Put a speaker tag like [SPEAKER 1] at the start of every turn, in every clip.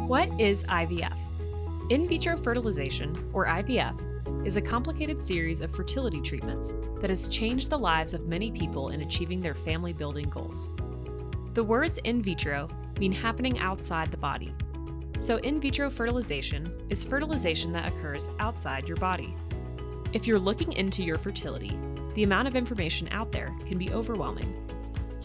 [SPEAKER 1] What is IVF? In vitro fertilization, or IVF, is a complicated series of fertility treatments that has changed the lives of many people in achieving their family-building goals. The words in vitro mean happening outside the body. So in vitro fertilization is fertilization that occurs outside your body. If you're looking into your fertility, the amount of information out there can be overwhelming.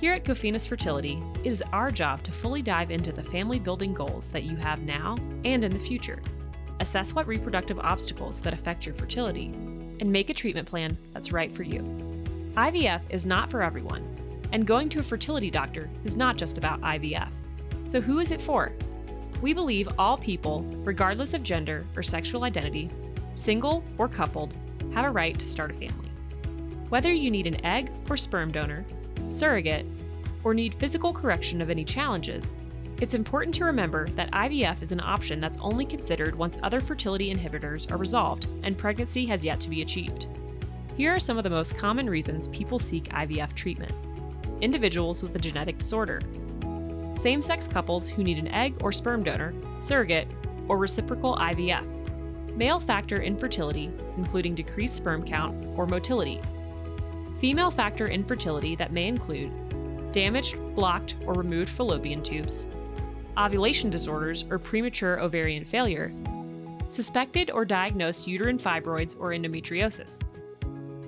[SPEAKER 1] Here at Cofinus Fertility, it is our job to fully dive into the family-building goals that you have now and in the future, assess what reproductive obstacles that affect your fertility, and make a treatment plan that's right for you. IVF is not for everyone, and going to a fertility doctor is not just about IVF. So who is it for? We believe all people, regardless of gender or sexual identity, single or coupled, have a right to start a family. Whether you need an egg or sperm donor, surrogate, or need physical correction of any challenges, it's important to remember that IVF is an option that's only considered once other fertility inhibitors are resolved and pregnancy has yet to be achieved. Here are some of the most common reasons people seek IVF treatment. Individuals with a genetic disorder, same-sex couples who need an egg or sperm donor, surrogate, or reciprocal IVF, male factor infertility, including decreased sperm count or motility, female factor infertility that may include damaged, blocked, or removed fallopian tubes, ovulation disorders or premature ovarian failure, suspected or diagnosed uterine fibroids or endometriosis,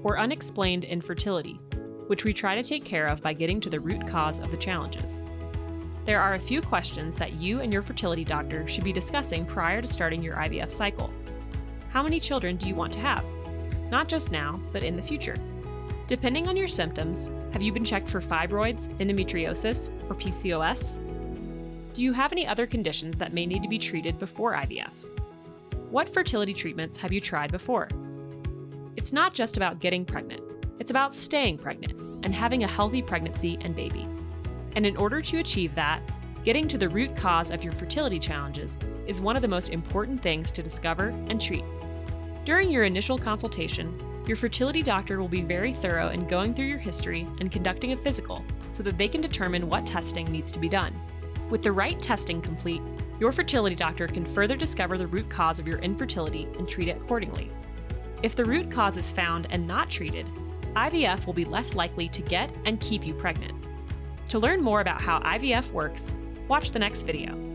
[SPEAKER 1] or unexplained infertility, which we try to take care of by getting to the root cause of the challenges. There are a few questions that you and your fertility doctor should be discussing prior to starting your IVF cycle. How many children do you want to have? Not just now, but in the future. Depending on your symptoms, have you been checked for fibroids, endometriosis, or PCOS? Do you have any other conditions that may need to be treated before IVF? What fertility treatments have you tried before? It's not just about getting pregnant, it's about staying pregnant and having a healthy pregnancy and baby. And in order to achieve that, getting to the root cause of your fertility challenges is one of the most important things to discover and treat. During your initial consultation, your fertility doctor will be very thorough in going through your history and conducting a physical so that they can determine what testing needs to be done. With the right testing complete, your fertility doctor can further discover the root cause of your infertility and treat it accordingly. If the root cause is found and not treated, IVF will be less likely to get and keep you pregnant. To learn more about how IVF works, watch the next video.